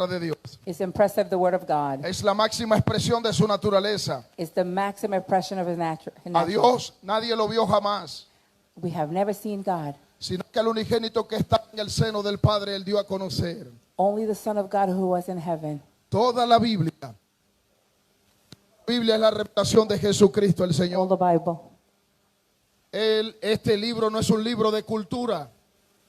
de Dios. It's impressive, the word of God. Es la máxima expresión de su naturaleza. It's the maximum expression of his A Dios nadie lo vio jamás, We have never seen God. sino que el unigénito que está en el seno del Padre él dio a conocer. Only the Son of God who was in heaven. Toda la Biblia. La Biblia es la revelación de Jesucristo el All Señor. the Bible. Este libro no es un libro de cultura.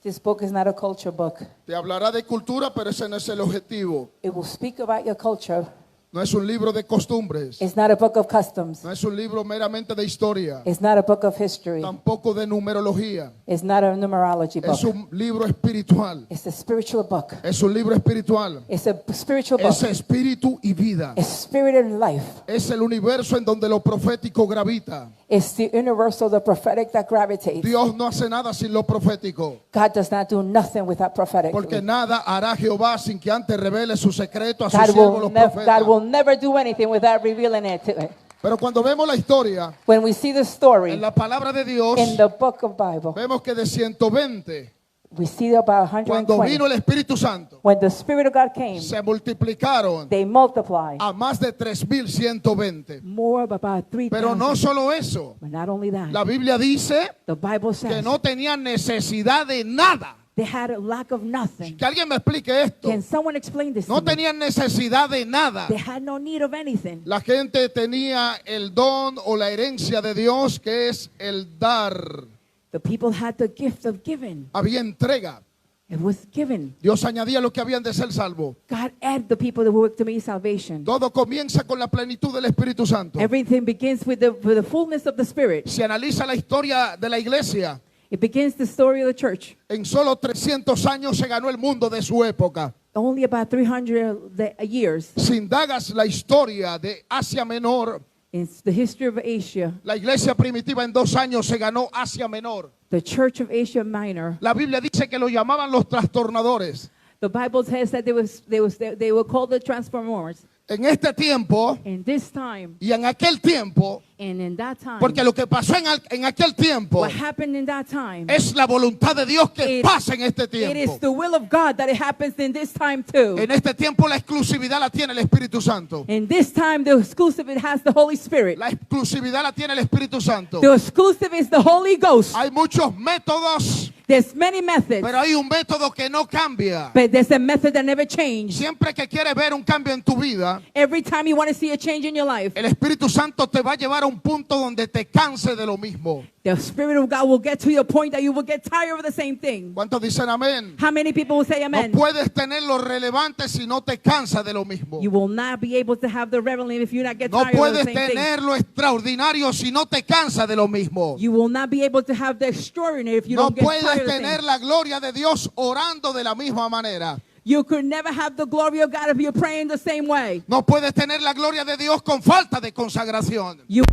This book is not a culture book. Te hablará de cultura, pero ese no es el objetivo. It will speak about your culture. No es un libro de costumbres. It's not a book of customs. No es un libro meramente de historia. It's not a book of history. Tampoco de numerología. It's not a numerology Es book. un libro espiritual. It's a spiritual book. Es un libro espiritual. It's a spiritual book. Es espíritu y vida. It's spirit and life. Es el universo en donde lo profético gravita. It's the universal, the prophetic that gravitates. Dios no hace nada sin lo profético. God does not do nothing without prophetic. Porque nada hará Jehová sin que antes revele su secreto a sus God siervos los God profetas. will never do anything without revealing it to it. Pero cuando vemos la historia When we see the story en la palabra de Dios, in the book of Bible, vemos que de 120, we see about cuando 120. vino el Espíritu Santo, When the Spirit of God came, se multiplicaron they multiplied a más de 3,120. more about 3,000. Pero no solo eso, But not only that, la Biblia dice the Bible que says no tenían necesidad de nada. they had a lack of nothing. Que alguien me explique esto. Can someone explain this No to me? tenían necesidad de nada. They had no need of anything. La gente tenía el don o la herencia de Dios, que es el dar. The people had the gift of giving. Había entrega. It was given. Dios añadía lo que habían de ser salvos. God added the people that work to make salvation. Todo comienza con la plenitud del Espíritu Santo. Everything begins with the fullness of the Spirit. Si analiza la historia de la iglesia, It begins the story of the church. en solo 300 años se ganó el mundo de su época. Only about 300 years Si indagas la historia de Asia Menor, in the history of Asia, la iglesia primitiva en 2 años se ganó Asia Menor. the church of Asia Minor. La Biblia dice que lo llamaban los trastornadores. The Bible says that they were called the transformers. En este tiempo In this time y en aquel tiempo, and in that time, porque lo que pasó en aquel tiempo what happened in that time, es la voluntad de Dios que It- pasa en este it is tiempo. the will of God that it happens in this time too. En este tiempo la exclusividad la tiene el Espíritu Santo. In this time, the exclusive, it has the Holy Spirit. La exclusividad la tiene el Espíritu Santo. The exclusive is the Holy Ghost. Hay muchos métodos, There's many methods, pero hay un método que no cambia. but there's a method that never changes. Siempre que quieres ver un cambio en tu vida, Every time you want to see a change in your life, el Espíritu Santo te va a llevar a un punto donde te canse de lo mismo. the Spirit of God will get to your point that you will get tired of the same thing. ¿Cuántos dicen amén? How many people will say No amen? puedes tener lo relevante si no te cansa de lo mismo. You will not be able to have the revelation if you not get No tired of puedes the same thing. tener lo extraordinario si no te cansa de lo mismo. You will not be able to have the extraordinary if you No don't get puedes tired of the tener same. la gloria de Dios orando de la misma manera. You could never have the glory of God if you're praying the same way. No puedes tener la gloria de Dios con falta de consagración. You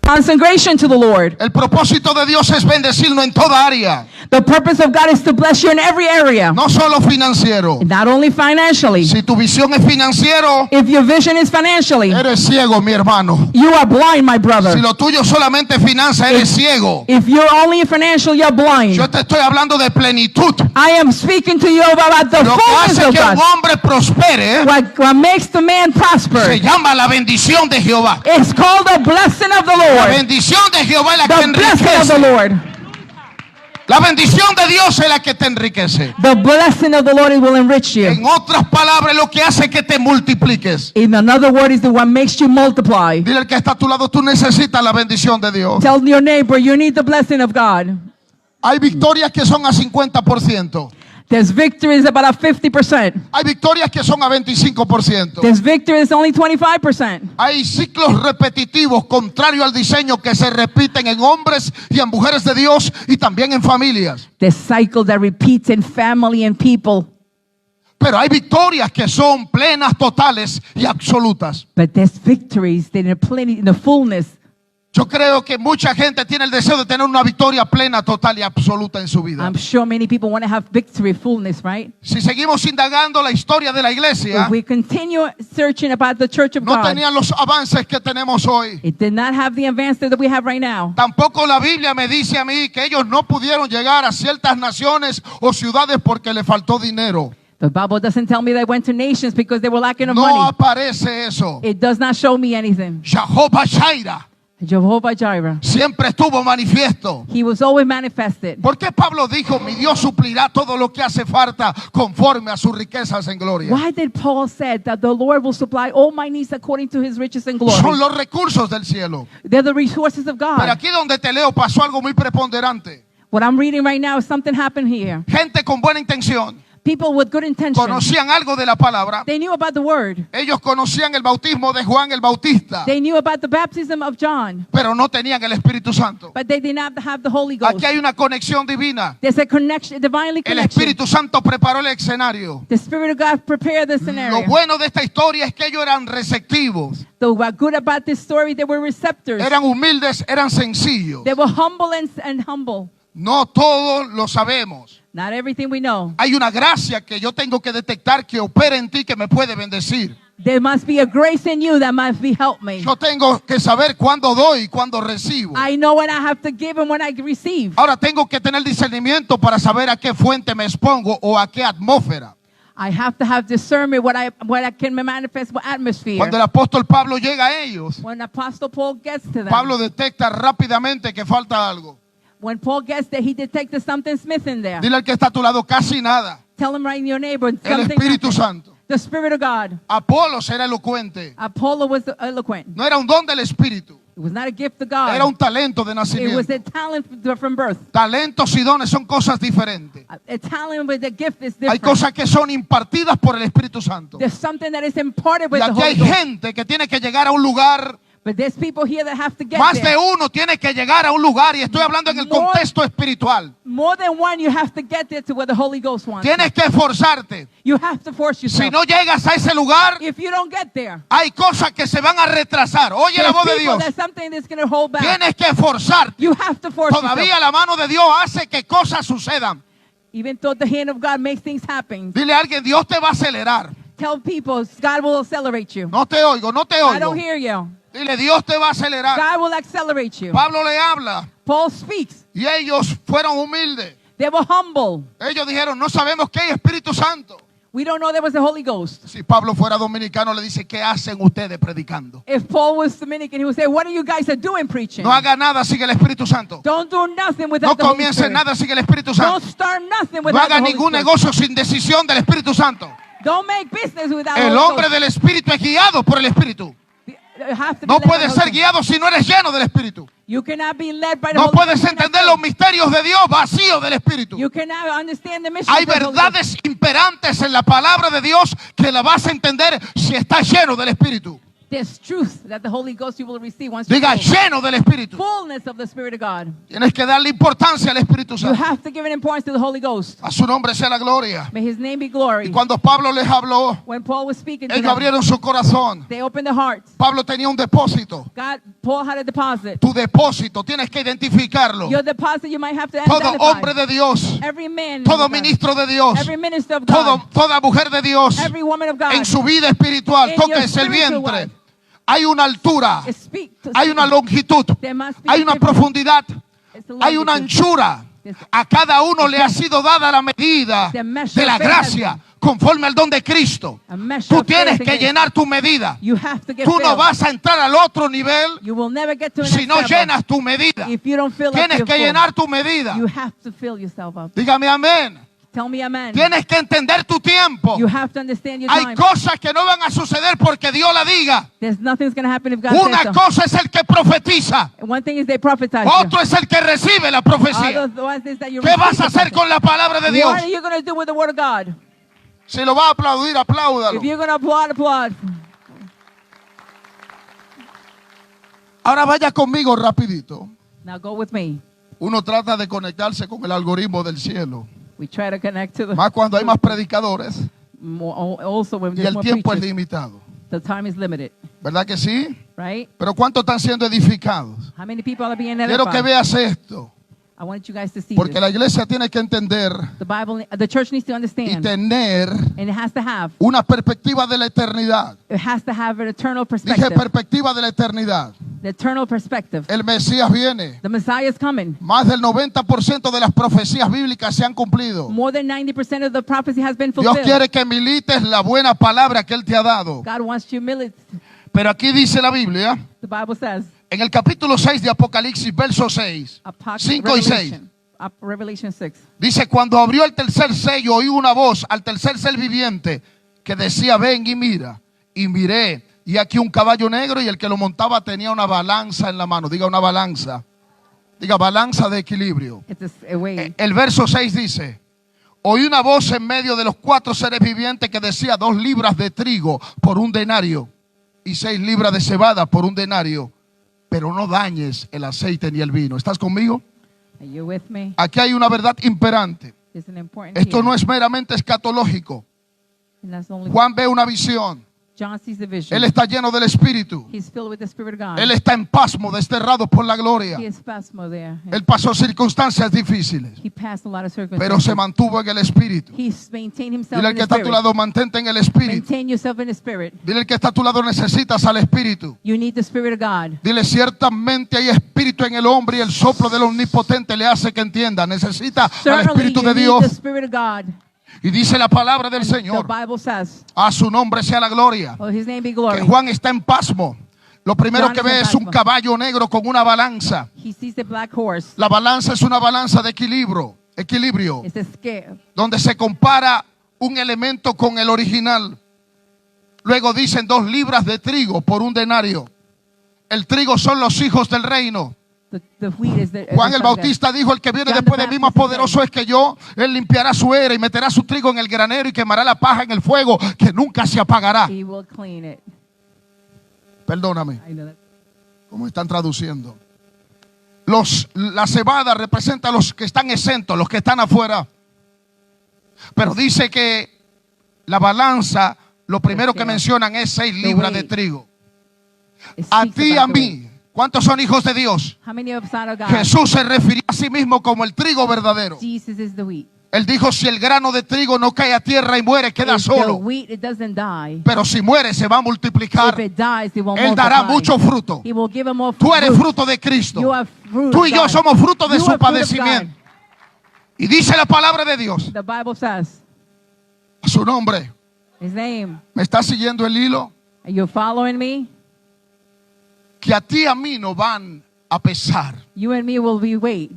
consecration to the Lord. El propósito de Dios es bendecirnos en toda área, The purpose of God is to bless you in every area, no solo financiero. not only financially. Si tu visión es financiero, If your vision is financially, eres ciego, mi hermano. you are blind, my Si brother. lo tuyo solamente es finanza, eres ciego. If you're only financial, you're blind. Yo te estoy hablando de plenitud. I am speaking to you about the Lo que fullness hace of que un God. hombre prospere What makes the man se prosper llama la bendición de Jehová. is called the blessing of the La Lord. bendición de Jehová es la que The blessing of the enriquece. Lord. La bendición de Dios es la que te enriquece. The blessing of the Lord will enrich you. En otras palabras, lo que hace que te multipliques. In another word, is the one makes you multiply. Dile al que está a tu lado, tú necesitas la bendición de Dios. Tell your neighbor you need the blessing of God. Hay victorias que son a 50%. There's victories about a 50%. Hay victorias que son a 25%. There's victories only 25%. Hay ciclos repetitivos contrarios al diseño que se repiten en hombres y en mujeres de Dios y también en familias. The cycle that repeats in family and people. Pero hay victorias que son plenas, totales y absolutas. But there's victories that in plenty, in the fullness. Yo creo que mucha gente tiene el deseo de tener una victoria plena, total y absoluta en su vida. I'm sure many people want to have victory, fullness, right? Si seguimos indagando la historia de la iglesia, If we continue searching about the church of no God, tenían los avances que tenemos hoy. it did not have the advances that we have right now. Tampoco la Biblia me dice a mí que ellos no pudieron llegar a ciertas naciones o ciudades porque le faltó dinero. The Bible doesn't tell me they went to nations because they were lacking of No money. aparece eso. It does not show me anything. Jehová Jireh Jehovah Jireh. siempre estuvo manifiesto. He was always manifested. ¿Por qué Pablo dijo, mi Dios suplirá todo lo que hace falta conforme a sus riquezas en gloria? Why did Paul said that the Lord will supply all my needs according to his riches and glory? Son los recursos del cielo. They're the resources of Pero God. aquí donde te leo pasó algo muy preponderante. What I'm reading right now is something happened here. Gente con buena intención People with good intentions. conocían algo de la palabra. They knew about the word. Ellos conocían el bautismo de Juan el Bautista, They knew about the baptism of John. pero no tenían el Espíritu Santo. But they did not have the Holy Ghost. Aquí hay una conexión divina. There's a connection, divinely El connection. Espíritu Santo preparó el escenario. The Spirit of God prepared the Lo scenario. bueno de esta historia es que ellos eran receptivos, So what good about this story, they were receptors. eran humildes, eran sencillos. They were humble and humble. No todos lo sabemos. Not everything we know. Hay una gracia que yo tengo que detectar que opera en ti que me puede bendecir. There must be a grace in you that must be help me. Yo tengo que saber cuándo doy y cuándo recibo. I know when I have to give and when I receive. Ahora tengo que tener discernimiento para saber a qué fuente me expongo o a qué atmósfera. I have to have discernment what I can manifest, what atmosphere. Cuando el apóstol Pablo llega a ellos, When Apostle Paul gets to them. Pablo detecta rápidamente que falta algo. When Paul gets there, he detected something Smith in there. Dile al que está a tu lado, casi nada. Tell him right in your neighbor. El Something Espíritu happened. Santo. The Spirit of God. Apolos era elocuente. Apollo was eloquent. No era un don del Espíritu. It was not a gift of God. Era un talento de It was nacimiento. a talent from birth. Talentos y dones son cosas diferentes. A talent with a gift is Hay different. cosas que son impartidas por el Espíritu Santo. There's something that is imparted with Y the aquí hay Holy Ghost. gente que tiene que llegar a un lugar. But there's people here that have to get Más de there. uno tiene que llegar a un lugar. Y estoy hablando en el contexto espiritual. More than one, you have to get there to where the Holy Ghost wants. Tienes que esforzarte. You have to force Si yourself. no llegas a ese lugar, If you don't get there, hay cosas que se van a retrasar. Oye la there's voz de people, Dios. there's something that's going to hold back. Tienes que esforzarte. You have to force Todavía yourself. la mano de Dios hace que cosas sucedan. Even though the hand of God makes things happen. Dile a alguien, Dios te va a acelerar. Tell people, God will accelerate you. No te oigo, no te I don't oigo. hear you. Dile, Dios te va a acelerar. God will accelerate you. Pablo le habla Paul speaks. y ellos fueron humildes. They were humble. Ellos dijeron, no sabemos qué hay Espíritu Santo. We don't know there was a Holy Ghost. Si Pablo fuera dominicano, le dice, ¿qué hacen ustedes predicando? If Paul was Dominican, he would say, what are you guys doing preaching? No haga nada sin el Espíritu Santo. Don't do nothing No without the Holy comience Spirit. nada sin el Espíritu Don't Santo. start nothing No without haga the Holy ningún Spirit. negocio sin decisión del Espíritu Santo. Don't make business without El Holy hombre Ghost. del Espíritu es guiado por el Espíritu. You have to be No led by puedes the ser Holy Ghost. guiado si no eres lleno del Espíritu. You cannot be led by the No Holy puedes Spirit. entender los misterios de Dios vacío del Espíritu. You cannot understand the mission Hay of the Holy Ghost. verdades imperantes en la palabra de Dios que la vas a entender si estás lleno del Espíritu. There's truth that the Holy Ghost you will receive once you Diga, go. lleno del Espíritu. Fullness of the Spirit of God. Tienes que darle importancia al Espíritu You Santo. have to give an importance to the Holy Ghost. A su nombre sea la gloria. May His name be glory. Y cuando Pablo les habló, When Paul was speaking to ellos them, abrieron su corazón. they opened their hearts. Pablo tenía un depósito. Paul had a deposit. Tu depósito, tienes que identificarlo. Your deposit you might have to Todo identify. hombre de Dios, Every man todo of God, ministro de Dios, every minister of God, toda mujer de Dios, every woman of God, en su vida espiritual, in toca your ese spiritual vientre. life. Hay una altura, speak to hay una longitud, There must be hay una difference. profundidad, It's the hay una longitude. anchura. A cada uno le ha sido dada la medida The measure de la of faith gracia conforme al don de Cristo. A measure Tú of tienes faith que and grace. llenar tu medida. You have to get Tú no filled. vas a entrar al otro nivel You will never get to the si next no level llenas tu medida. if you don't fill up Tienes your que full. llenar tu medida. You have to fill yourself up. Dígame amén. Tell me amen. Tienes que entender tu tiempo. You have to understand your Hay time. cosas que no van a suceder porque Dios la diga. There's nothing's going to happen if God Una says so. cosa es el que profetiza. One thing is they prophesize Otro es el que recibe la you. profecía. Other one is that you ¿Qué vas receive a hacer something. con la palabra de Dios? What are you going to do with the word of God? Si lo va a aplaudir, apláudalo. If you're going to applaud, applaud. Ahora vaya conmigo rapidito. Now go with me. Uno trata de conectarse con el algoritmo del cielo. We try to connect to the Más cuando hay más predicadores also when y there's el more tiempo es preachers, limitado. the time is limited, ¿Verdad que sí? right? Pero ¿cuántos están siendo edificados? How many people are being Quiero que edified? veas esto. I want you guys to see Porque this. la iglesia tiene que entender The church needs to y understand, tener and it has to have. una perspectiva de la eternidad. It has to have an eternal Dije perspective. perspectiva de la eternidad. The eternal perspective. El Mesías viene. The Messiah is coming. Más del 90% de las profecías bíblicas se han cumplido. More than 90% of the prophecy has been Dios fulfilled. quiere que milites la buena palabra que Él te ha dado. God wants humility. Pero aquí dice la Biblia, The Bible says, en el capítulo 6 de Apocalipsis, verso 6, 5 y 6, Revelation 6. dice, cuando abrió el tercer sello, oí una voz al tercer ser viviente que decía, ven y mira. Y miré, y aquí un caballo negro, y el que lo montaba tenía una balanza en la mano. Diga una balanza. Diga balanza de equilibrio. It's a way. El verso 6 dice, oí una voz en medio de los 4 seres vivientes que decía, 2 libras de trigo por un denario y 6 libras de cebada por un denario, pero no dañes el aceite ni el vino. ¿Estás conmigo? Are you with me? Aquí hay una verdad imperante. It's an important Esto here. no es meramente escatológico. And that's only Juan ve una visión. John sees the vision. Él está lleno del Espíritu. He's filled with the Spirit of God. Él está en pasmo, desterrado por la gloria. He is spasmo there. Él pasó circunstancias difíciles, He passed a lot of pero circumstances. se mantuvo en el Espíritu. He's maintained himself Dile al in que the está a tu Spirit. lado, mantente en el Espíritu. Maintain yourself in the Spirit. Dile al que está a tu lado, necesitas al Espíritu. You need the Spirit of God. Dile, ciertamente hay espíritu en el hombre y el soplo del omnipotente le hace que entienda. Necesita al Certainly Espíritu you de need Dios. the Spirit of God. Y dice la palabra del The Señor, Bible says, a su nombre sea la gloria. oh, His name be Que glory. Juan está en pasmo. Lo primero Juan que está ve en es un pasmo. caballo negro con una balanza. He sees the black horse. La balanza es una balanza de equilibrio, It's a scale. donde se compara un elemento con el original. Luego dicen 2 libras de trigo por un denario. El trigo son los hijos del reino. The wheat is the Juan the el son of Bautista dijo, el que viene John the después de mí más Baptist is poderoso es que yo. Él limpiará su era y meterá su trigo en el granero y quemará la paja en el fuego que nunca se apagará. God. He will clean it. Perdóname, I know that. como están traduciendo. La cebada representa a los que están exentos, los que están afuera. Pero dice que la balanza, lo primero que mencionan es 6 libras de trigo. It A speaks ti y a about the weight. mí, ¿cuántos son hijos de Dios? How many of us son of God? Jesús se refirió a sí mismo como el trigo verdadero. Jesus is the wheat. Él dijo, si el grano de trigo no cae a tierra y muere, queda If the solo. wheat, it doesn't die. Pero si muere, se va a multiplicar. If it dies, it will Él dará multiply. mucho fruto. He will give him more Tú eres fruit. fruto de Cristo. You are fruit Tú of y yo God. somos fruto de You su are fruit of padecimiento. God. Y dice la palabra de Dios, The Bible says, a su nombre. His name. ¿Me está siguiendo el hilo? Are you following me? Que a ti y a mí nos van a pesar. You and me will be weight.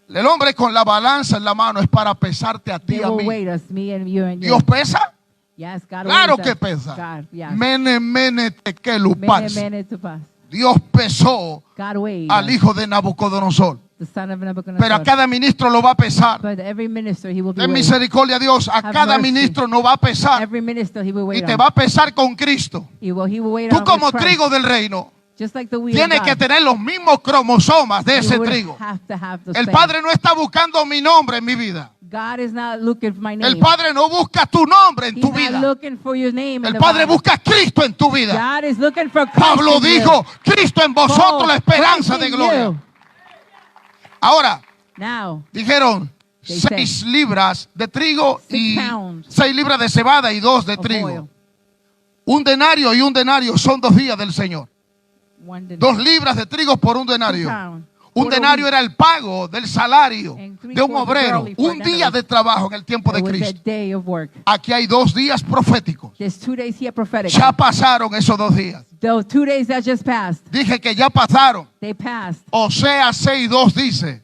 El hombre con la balanza en la mano es para pesarte a ti They y a will mí. weight us, me and you and you. ¿Dios pesa? Yes, God Claro weighs que us. pesa. God, yes. Mene, mene, tekelu, Mene, paz. mene to pass. Dios pesó God weighed al us, hijo de Nabucodonosor. the son of Pero a Nebuchadnezzar. cada ministro lo va a pesar. But every minister he will be Ten weighed. misericordia, Dios. A Have cada mercy. ministro no va a pesar. Every minister he will Y wait te on. va a pesar con Cristo. He will wait Tú on como with Christ. trigo del reino Just like the wheat tienes of que God. tener los mismos cromosomas de You ese would trigo. have to have the El same. Padre no está buscando mi nombre en mi vida. God is not looking for my name. El Padre no busca tu nombre en He's tu not vida. looking for your name in El the Padre Bible. busca a Cristo en tu vida. God is looking for Christ Pablo in you. dijo, Cristo en vosotros Paul, la esperanza Christ de in gloria. you. Ahora, Now, dijeron They 6 libras de trigo 6 y pounds 6 libras de cebada y 2 de of trigo. oil. Un denario y un denario son 2 días del Señor. 2 libras de trigo por un denario. Un denario era el pago del salario de un obrero. Un día de trabajo en el tiempo de It was a Cristo. day of work. Aquí hay 2 días proféticos. There's 2 days here prophetic. Ya pasaron esos 2 días. Those 2 days that just passed, Dije que ya pasaron. they passed. Oseas 6:2 dice,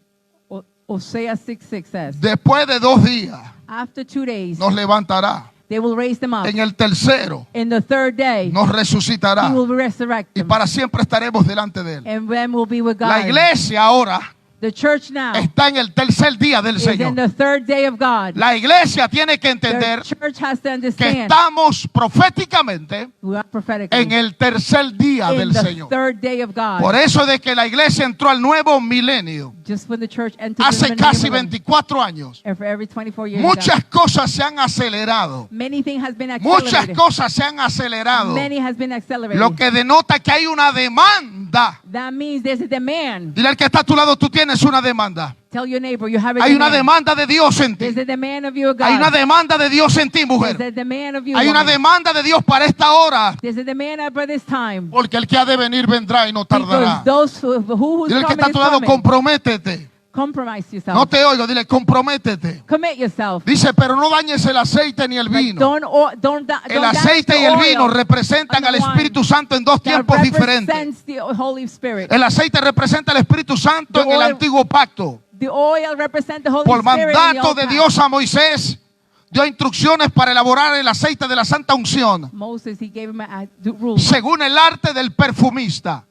Hosea 6:6 says, después de 2 días after 2 days, nos levantará. they will raise them up. En el tercero In the 3rd day, nos resucitará. he will resurrect Y them. para siempre estaremos delante de él. And then we'll be with God. La iglesia ahora The church now está en el tercer día del is in Señor. the 3rd day of God. La iglesia tiene que The entender church has to que understand estamos proféticamente we are prophetically en el tercer día in del the Señor. 3rd day of God. Por eso de que la iglesia entró al nuevo milenio Just when the church entered hace the casi millennium, 24 años. and for every 24 years, Muchas cosas se han acelerado. many things has been Muchas accelerated. cosas se han acelerado. Many has been accelerated. Lo que denota que hay una demanda. That means there's a demand. Dile al que está a tu lado, tú tienes una demanda. Tell your neighbor you have a Hay una demand. demanda de Dios en ti. There's a demand of your God. Hay una demanda de Dios en ti, There's mujer. a demand of your Hay una woman. demanda de Dios para esta hora. There's a demand for this time. Porque el que ha de venir vendrá y no Because tardará. those who's Dile al que coming está a is tu lado, coming. comprométete. Compromise yourself. No te oigo, dile, comprométete. Commit yourself. Dice, pero no dañes el aceite ni el But vino. don't El aceite y el vino representan al Espíritu Santo en dos tiempos diferentes. The Holy Spirit. El aceite representa al Espíritu Santo en el antiguo pacto. The oil represents the Holy Por Spirit. in the mandato old de pact. Dios a Moisés, dio instrucciones para elaborar el aceite de la santa unción, Moses, he gave him rules según el arte del perfumista.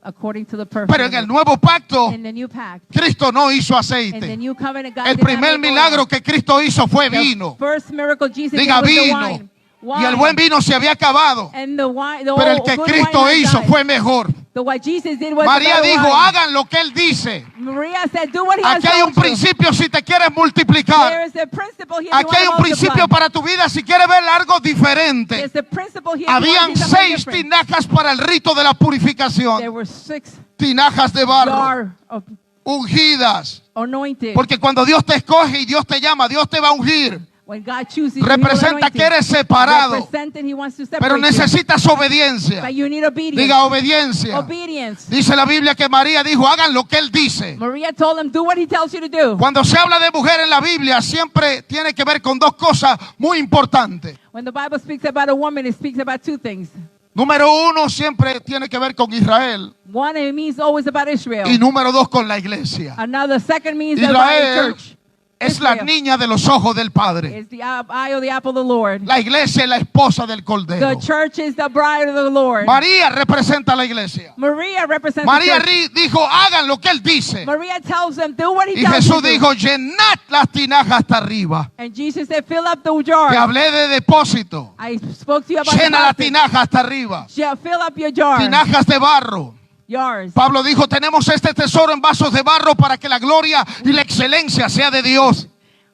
according to the Pero en el perfect. nuevo pacto, In the new pact, Cristo no hizo in the aceite. new covenant, God El did not primer make oil. milagro que Cristo hizo fue The vino. first miracle Jesus did Diga was the vino. wine. Y el buen vino se había acabado. And the wine, the Pero el old que good Cristo wine had hizo died. fue mejor. The what Jesus did was María the better dijo, wine. hagan lo que Él dice. Maria said, do what he has Aquí hay un told you. principio si te quieres There multiplicar. is a principle here. Aquí hay un principio para tu vida si quieres ver algo diferente. There's a principle here. Habían 6 tinajas para el rito de la There purificación. were 6 Tinajas de barro, jars of ungidas. anointed. Porque cuando Dios te escoge y Dios te llama, Dios te va a ungir. When God chooses you, Representa que eres separado. He wants to separate Pero you. necesitas obediencia. But you need obedience. Diga obediencia. Obedience. Dice la Biblia que María dijo, hagan lo que Él dice. Maria told him, do what he tells you to do. Cuando se habla de mujer en la Biblia, siempre tiene que ver con 2 cosas muy importantes. When the Bible speaks about a woman, it speaks about 2 things. Número 1 siempre tiene que ver con Israel. One, it means always about Israel. Y número 2 con la iglesia. Another, second means about the Israel church. es la Israel niña de los ojos del Padre. is the eye of the apple of the Lord. La iglesia es la esposa del The Cordero. church is the bride of the Lord. María representa a la iglesia. Maria represents María the church. dijo, hagan lo que Él dice. Maria tells them, do what he Y tells Jesús you to do. dijo, llenad las tinajas hasta arriba. And Jesus said, fill up the jar. Te hablé de depósito. I spoke to you about Llena la deposit. tinaja hasta arriba. Yeah, fill up your jar. Tinajas de barro. Jars. Pablo dijo, tenemos este tesoro en vasos de barro para que la gloria y la excelencia sea de Dios.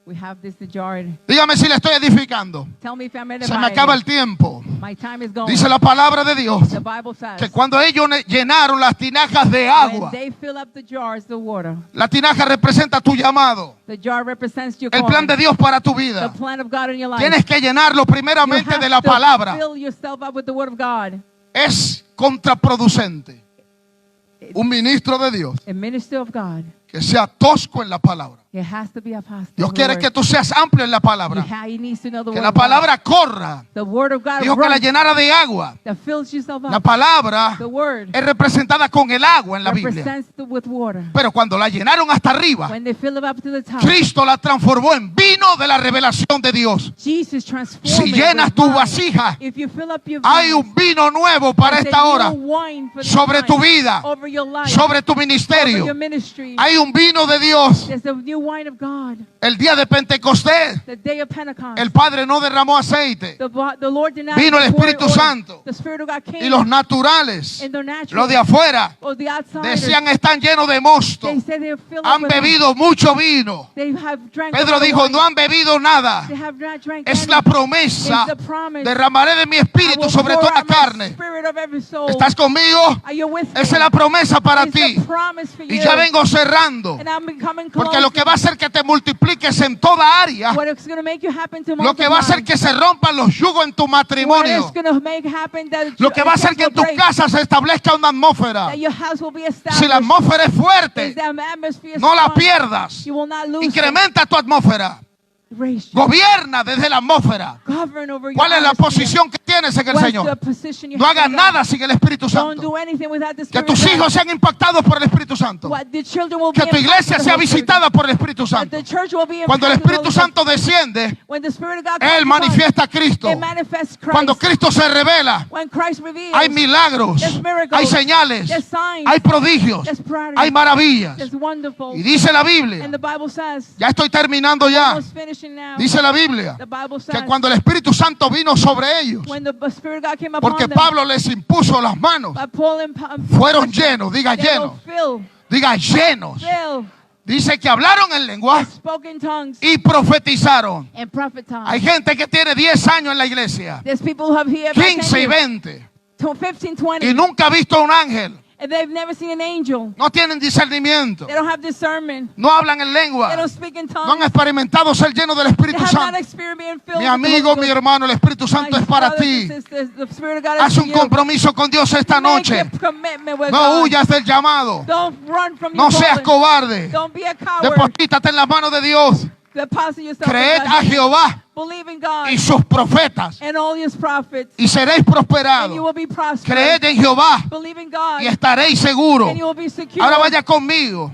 We have this jar. Dígame si le estoy edificando. Tell me if I'm Se me acaba el tiempo. My time is gone. Dice la palabra de Dios The Bible says, que cuando ellos llenaron las tinajas de when agua, they fill up the jars, the water, la tinaja representa tu llamado, the jar represents your el plan de Dios para tu the vida. plan of God in your life. Tienes que llenarlo You primeramente have de la to palabra. fill yourself up with the word of God. Es contraproducente un ministro de Dios A minister of God, que sea tosco en la palabra. it has to be a pastor. Dios of the quiere word. que tú seas amplio en la palabra, He needs to know the que word la of God. palabra corra. The word of God Dijo que la runs, llenara de agua. that fills yourself up. La palabra The word es representada con el agua en la Biblia. represents with water. Pero cuando la llenaron hasta arriba, When they fill it up to the top, Cristo la transformó en vino de la revelación de Dios. Jesus transformed Si it llenas with tu wine. vasija, If you fill up your hay vase, un vino nuevo para there's esta a hora new wine for this sobre tu time, vida, over your life, sobre tu over ministerio. your ministry. Hay un vino de Dios. There's a new wine of God. El día de Pentecostés, The day of Pentecost. el Padre no derramó aceite. The Lord did not Vino el pour Espíritu oil. Santo. The Spirit of God came. Y los naturales, and the natural, los de afuera, or the outsiders, decían están llenos de mosto. they said they're filled Han up with bebido mucho vino. They have drank Pedro all the dijo, wine. no han bebido nada. They have not drank Es any. la promesa. It's the promise. Derramaré de mi I espíritu will sobre pour toda out my carne. spirit of every soul. ¿Estás conmigo? Are you with me? Esa es la promesa para It's ti. the promise for Y you. ya vengo cerrando. And I'm becoming Porque lo que closer. va a hacer que te multipliques en toda área, What it's going to make you happen to lo que va a hacer multiply. que se rompan los yugos en tu What matrimonio, it's going to make happen that lo que va a hacer que en tu casa se establezca una atmósfera. that your house will be established. Si la atmósfera es Is fuerte, that atmosphere is no la strong. pierdas. You will not lose Incrementa tu atmósfera. it. Raise you. Gobierna desde la atmósfera. Govern over your ¿Cuál es la atmosphere. posición que tienes en el What's the Señor? position you No have hagas in God? nada sin el Espíritu Don't Santo. do anything without the Que Spirit tus of God. hijos sean impactados por el Espíritu Santo. What the children will Que be tu iglesia impacted sea by the Holy visitada por el Espíritu Spirit. That Santo. the church will be Cuando el impacted by Espíritu the Holy Santo desciende, Spirit. When the Spirit of God comes Él upon manifiesta a Cristo. it manifests Christ. Cuando Cristo se revela, When Christ reveals, hay milagros, there's miracles, hay señales, there's signs, hay prodigios, there's prodigies, hay maravillas. there's wonderful. Y dice la Biblia, And the Bible says, ya estoy terminando ya, almost finishing now, dice la Biblia, the Bible says, que cuando el Espíritu Santo vino sobre ellos, when the Spirit of God came upon porque them, Pablo les impuso las manos, by Paul and fueron llenos, diga they llenos, will fill, diga llenos. Dice que hablaron en lengua spoke in tongues, y profetizaron. and prophet tongues. Hay gente que tiene 10 años en la iglesia, There's people who have here 15 y 20, 15, 20, y nunca ha visto un ángel. And they've never seen an angel. No tienen discernimiento. They don't have discernment. No hablan en lengua. They don't speak in No han tongues. experimentado ser llenos del They Espíritu have not Santo. experienced being filled Mi with the amigo, Holy mi Ghost. hermano, el Espíritu Santo My es para brothers ti. and sisters, the Spirit of God Haz is for un you. compromiso con Dios esta Make noche. a commitment with No God. huyas del llamado. Don't run from No your seas calling. cobarde. Don't be a coward. Deposítate en las manos de Dios. Deposit yourself Creed in a God. Jehová Believe in God y sus profetas and all his prophets, y seréis and you prosperados. will be prosperous. Creed en Jehová Believe in God, y estaréis seguros. and you will be secure. Ahora vaya conmigo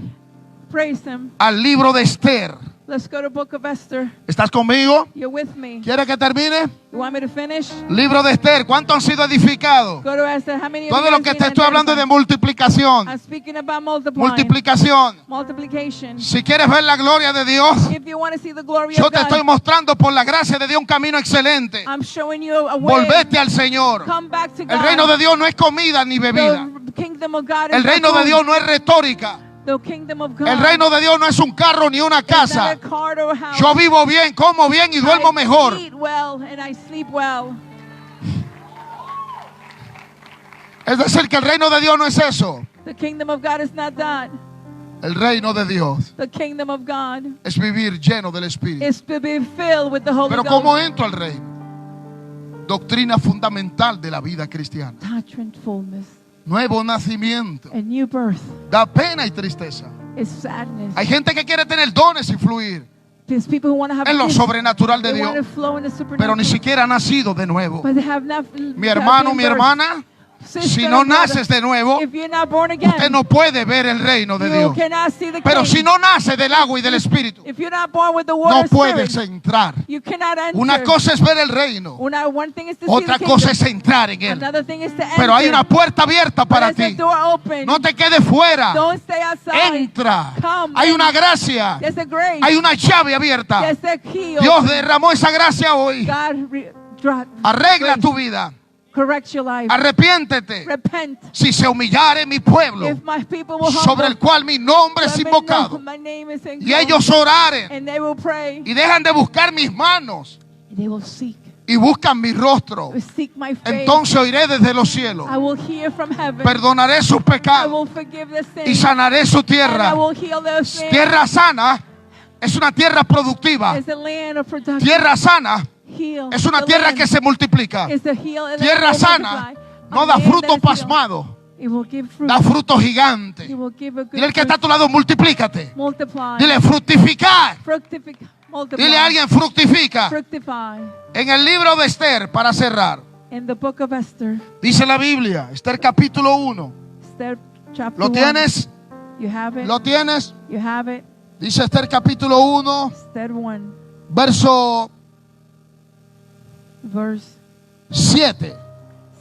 Praise him. al libro de Esther. Let's go to Book of Esther. ¿Estás conmigo? You're with me. ¿Quiere que termine? You want me to finish? Libro de Esther. ¿Cuántos han sido edificados? Go to Esther. How many of Todo you lo guys que seen te estoy hablando es de identified? multiplicación. I'm speaking about multiplying. Multiplicación. Multiplication. Si quieres ver la gloria de Dios, If you want to see the glory yo of te estoy God, mostrando por la gracia de Dios un camino excelente. I'm showing you a way. Volvete al Señor. Come back to God. El reino de Dios no es comida ni bebida. The kingdom of God is El reino not de food. Dios no es retórica. The kingdom of God El reino de Dios no es un carro ni una is not casa. a car or a house. Yo vivo bien, como bien y duermo I mejor. eat well and I sleep well. Es decir, que el reino de Dios no es eso. The kingdom of God is not that. El reino de Dios The kingdom of God es vivir lleno del Espíritu. is to be filled with the Holy Pero Ghost. ¿cómo entro al reino? Doctrina fundamental de la vida cristiana. Doctrine, fullness, Nuevo nacimiento. a new birth Da pena y tristeza. is sadness. Hay gente que quiere tener dones y fluir There's people who want to have en lo gifts. sobrenatural de They want to Dios, flow in the supernatural. pero ni siquiera ha nacido de nuevo. But they have not, Mi hermano, mi hermana, si no naces de nuevo, if you're not born again, usted no puede ver el reino de you Dios. cannot see the Pero king. si no nace del agua y del Espíritu, If you're not born with the water no and puedes spirit, entrar. you cannot enter. Una cosa es ver el reino, One thing is to otra see the cosa kingdom. es entrar en él. Another thing is to enter. Pero hay una puerta abierta para There's a ti. door open. No te quedes fuera. Don't stay outside. Entra. Come. Hay una gracia. There's a grace. Hay una llave abierta. There's a key. Dios open. derramó esa gracia hoy. God Arregla grace. tu vida. Correct your life. Arrepiéntete. Repent. Si se humillare mi pueblo, If my people will sobre el humble, cual mi nombre es let me invocado, know my name is in y ellos oraren and they will pray. y dejan de buscar mis manos And they will seek. y buscan mi rostro, Seek my face. entonces oiré desde los cielos, I will hear from heaven. perdonaré sus I pecados will forgive the y sins. sanaré su And I tierra. will heal their sins. Tierra sana es una tierra productiva. It's a land of production. Tierra sana Heal. es una The tierra land que se multiplica. is the heal and the Tierra land will sana multiply. no A da land fruto that is healed, pasmado, it will give fruit. da fruto gigante. It will give a good Dile al que fruit. está a tu lado, multiplícate. Multiply. Dile, fructificar. Multiply. Dile a alguien, fructifica. Fructify. En el libro de Esther, para cerrar, In the book of Esther, dice la Biblia, Esther capítulo 1. Esther chapter ¿Lo 1. tienes? You have it. ¿Lo tienes? You have it. Dice Esther capítulo 1, Esther 1, verso verse 7.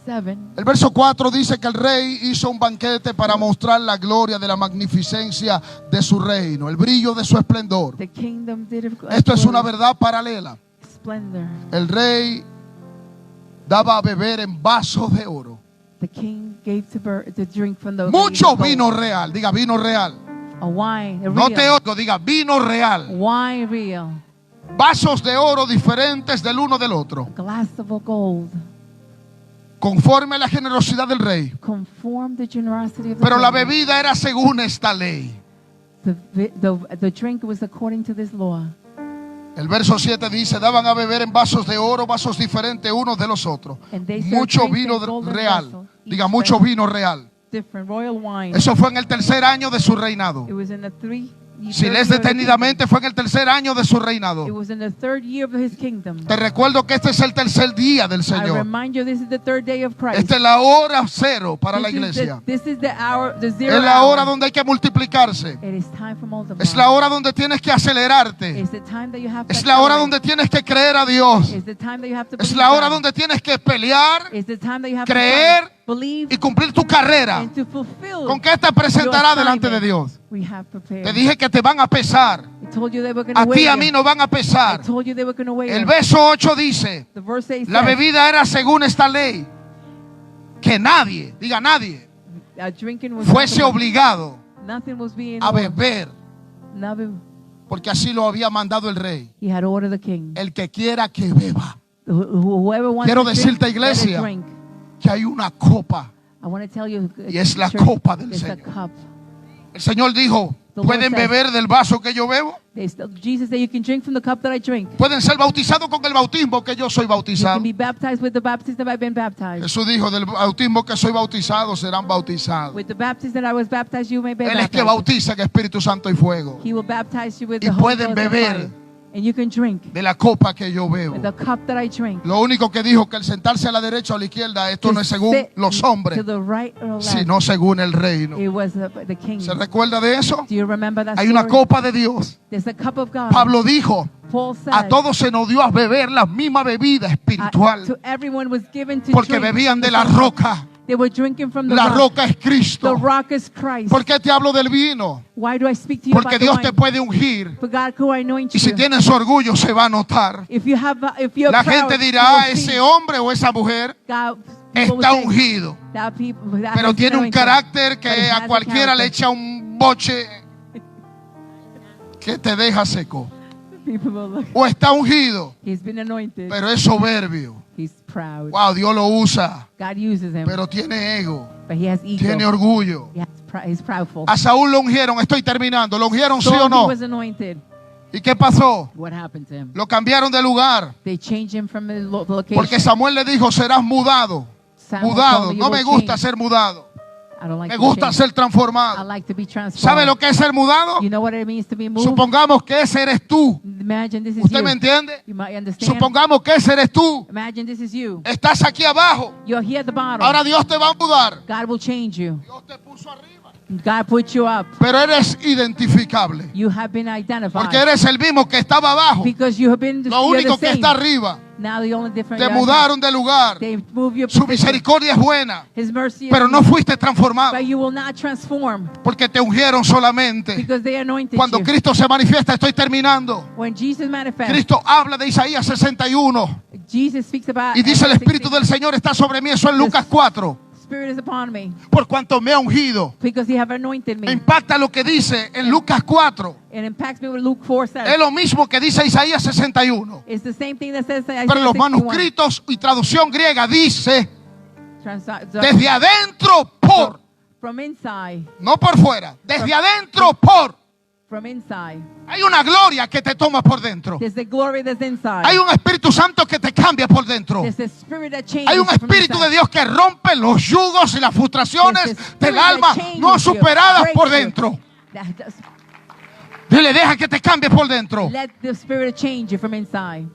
7. El verso 4 dice que el rey hizo un banquete para mostrar la gloria de la magnificencia de su reino, el brillo de su esplendor. The kingdom did of Esto es una verdad paralela. splendor. El rey daba a beber en vasos de oro. The king gave to drink from the Mucho gold. vino real, diga vino real. A wine, a No real. te oigo, diga vino real. Wine real. Vasos de oro diferentes del uno del otro, A glass of gold. conforme a la generosidad del rey. Conform the generosity of the Pero la king. bebida era según esta ley. The drink was according to this law. El verso 7 dice, daban a beber en vasos de oro, vasos diferentes unos de los otros. And they served Mucho drinks vino in golden real. vessels, Diga, each mucho vessel vino real. different royal wine. Eso fue en el tercer año de su reinado. It was in the Si lees detenidamente, fue en el tercer año de su reinado. It was in the third year of his kingdom. Te recuerdo que este es el tercer día del I Señor. remind you, this is the third day of Christ. Esta es la hora cero para la This is iglesia. This is the hour, the zero Es la hora hour. donde hay que multiplicarse. It is time for multiply. Es la hora donde tienes que acelerarte. It's the time that you have to Es la hora accelerate. donde tienes que creer a Dios. It's the time that you have to Es believe la hora God. donde tienes que pelear It's the time that you have creer to fight, believe y cumplir tu carrera. and to fulfill ¿Con qué te presentarás delante de Dios? we have prepared. Te dije que te van a pesar. I told you they were going A to ti weigh y a you. mí nos van a I pesar. told you they were going to weigh El you. verso 8 dice, The verse 8 la says, bebida era según esta ley, que nadie, diga nadie, drinking was fuese nothing, obligado nothing was being a ordered. beber, Nothing. porque así lo había mandado el rey. He had ordered the king. El que quiera que beba. Whoever wants Quiero to decirte, drink, iglesia, let it drink. que hay una copa I want to tell you, Y es la church, copa del it's a Señor. cup. El Señor dijo, ¿pueden beber del vaso que yo bebo? Jesus said, you can drink from the cup that I drink. Pueden ser bautizados con el bautismo que yo soy You bautizado. can be baptized with the baptism that I've been baptized. Jesús dijo, del bautismo que soy bautizado serán bautizados. With the baptism that I was baptized, you may be Él es que baptized. bautiza en Espíritu Santo y fuego. He will baptize you with Y the Holy pueden Ghost and beber fire. And you can drink de la copa que yo bebo. with the cup that I drink. Lo único que dijo que el sentarse a la derecha o a la izquierda, esto no es según Sit los hombres, to the right or left. sino según el reino. It was the king. ¿Se recuerda de eso? Do you remember that Hay una story? copa de Dios. There's a cup of God. Pablo dijo, Paul said, a todos se nos dio a beber la misma bebida to espiritual, everyone was given to porque drink. bebían de la roca. They were drinking from the La rock. roca es The Cristo. rock is Christ. ¿Por qué te hablo del vino? Why do I speak to you Porque about the Dios wine? te puede ungir. For God could anoint Y si you. tienes orgullo se va a notar. If you have, if you're La proud, gente you dirá, will see ese hombre o esa mujer God, people will está say, ungido. that people, that Pero has tiene been un anointed. carácter But it que has a cualquiera le character. echa un boche que te deja seco. People will look. O está ungido, He's been anointed. pero es soberbio. He's proud. Wow, Dios lo usa, God uses him, pero tiene ego, but he has ego. tiene orgullo. He's proudful. A Saúl lo ungieron, estoy terminando. ¿Lo ungieron sí So o he no? was anointed. ¿Y qué pasó? What happened to him? Lo cambiaron de lugar. They changed him from the location. Porque Samuel le dijo, serás mudado. Samuel Mudado. told me, No "You me will gusta change." ser mudado. I don't like Me to gusta change. ser I transformado. like to be transformed. ¿Sabe lo que es ser mudado? You know what it means to be moved? Supongamos que ese eres tú. Imagine this is ¿Usted you. me entiende? You might understand. Supongamos que ese eres tú. Imagine this is you. Estás aquí abajo. You're here at the bottom. Ahora Dios te va a mudar. God will change you. Dios te puso arriba. God put you up. Pero eres identificable. You have been identified. Porque eres el mismo que estaba abajo. Because you have been Lo you're único the que same. está arriba. Now the only difference Te mudaron de lugar. they move your Su position. misericordia es buena. His mercy Pero is no fuiste transformado. but you will not transform Porque te ungieron solamente. because they anointed Cuando you. Cristo se manifiesta, estoy terminando. When Jesus manifests, Cristo habla de Isaías 61 Jesus speaks about y dice el Isaiah Espíritu 60, del Señor está sobre mí. Eso en Lucas 4. Spirit is upon me Por cuanto me ha ungido. because he have anointed Me me. impacta lo que dice en Lucas 4. It impacts me what Luke 4 says. Es lo mismo que dice Isaías 61. It's the same thing that says in Isaiah Pero en los 61. manuscritos y traducción griega dice Trans- desde adentro por, from inside, no por fuera, desde adentro por. from inside. Hay una gloria que te toma por dentro. There's the glory that's inside. Hay un Espíritu Santo que te cambia por dentro. There's the spirit that changes Hay un you from Espíritu de inside. Dios que rompe los yugos y las frustraciones There's the spirit del that alma changes no you, superadas breaks por you. dentro. That's- Dile, deja que te cambie por dentro. Let the spirit change you from inside.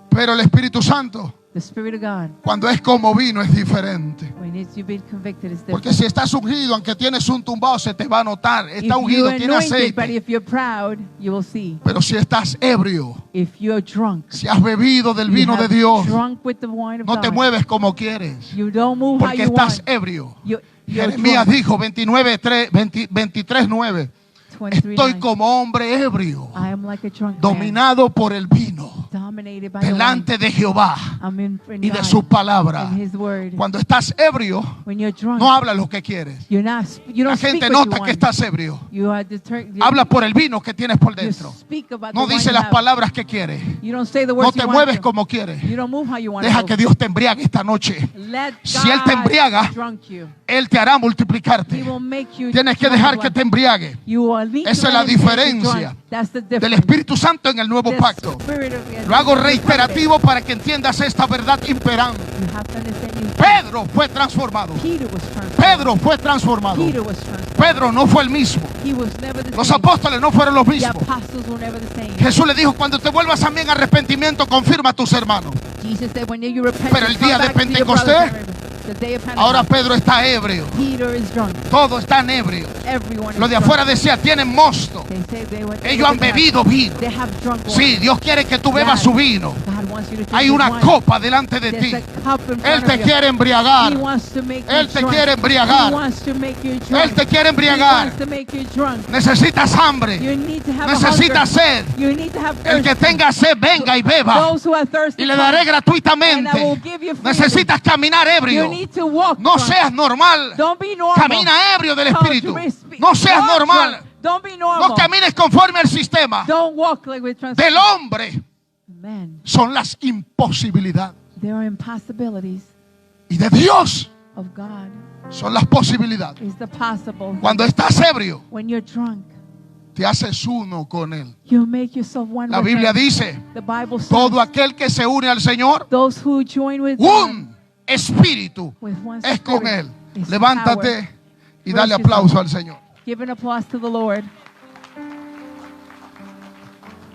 Pero el Espíritu Santo, The spirit of God. cuando es como vino, es diferente. When you've been convicted, it's different. Porque si estás ungido, aunque tienes un tumbado, se te va a notar. If Está ungido, you're tiene anointed, but aceite. if you're proud, you will see. Pero si estás ebrio, If you're drunk, si has bebido del you vino de have Dios, drunk with the wine of no te God. mueves como quieres. You don't move how Porque you estás want. ebrio. You're Jeremías drunk. dijo 23:9. 23:9. Estoy como hombre ebrio, I am like a drunk man, dominado por el vino, dominated by the delante de Jehová wine. I'm in y de God, su palabra. in His word. Cuando estás ebrio, When you're drunk, no hablas lo que quieres. you La don't speak gente what nota you que want. estás ebrio. You are determined. Habla por el vino que tienes por You dentro. speak about No the wine dice you las have. palabras que quieres. You don't say the No words te you mueves want to. como quieres. You don't move how you want Deja to. que Dios te embriague esta noche. Let Si Él God te embriaga, drunk you. Él te hará He multiplicarte. will make you Tienes que drunk. dejar que te embriague. You will need Esa to es la let him make you diferencia drunk. That's the del difference. Espíritu Santo en el nuevo The pacto. spirit of- Lo hago reiterativo para que entiendas esta verdad imperante. You have to understand you- Pedro fue transformado. Peter was transformed. Pedro fue transformado. Peter was transformed. Pedro no fue el mismo. He was never the Los same. apóstoles no fueron los The mismos. apostles were never the same. Jesús le dijo, cuando te vuelvas a mí en arrepentimiento, confirma a tus hermanos. Jesus said, when you repent, Pero el día de Pentecostés, the day of Pentecost, ahora Pedro está ebrio. Peter is drunk. Todos están ebrios. Everyone Los is de drunk. afuera decían, tienen mosto. They say they were- Ellos han bebido vino. They have drunk wine. Sí, Dios quiere que tú bebas su vino. God wants you to drink Hay his una wine. copa delante de There's ti. a cup in front Él of te you. quiere embriagar. He wants to make Él you te drunk. quiere embriagar. He wants to make you drunk. Él te quiere He embriagar. wants to make you drunk. Necesitas hambre. You need to have Necesitas a hunger. sed. You need to have El thirst. que tenga sed, venga y beba. Those who are thirsty, Y le daré come. gratuitamente. And I will give you freely. Necesitas caminar You ebrio. need to walk No drunk. seas normal. Don't be normal. Camina ebrio del Come Espíritu. to me. No seas Walk normal. drunk. Don't be normal. No camines conforme al sistema. Don't walk like with trans- Del hombre Man, son las imposibilidades. there are impossibilities. Y de Dios of God Son las posibilidades. is the possible. Cuando estás ebrio, When you're drunk, te haces uno con Él. you make yourself one La with Biblia him. dice, The Bible says, todo aquel que se une al Señor, those who join with God, un espíritu with one es con spirit, Él. is Levántate y Praise dale His aplauso name. al Señor. Give an applause to the Lord.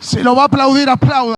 Si lo va a aplaudir, aplauda.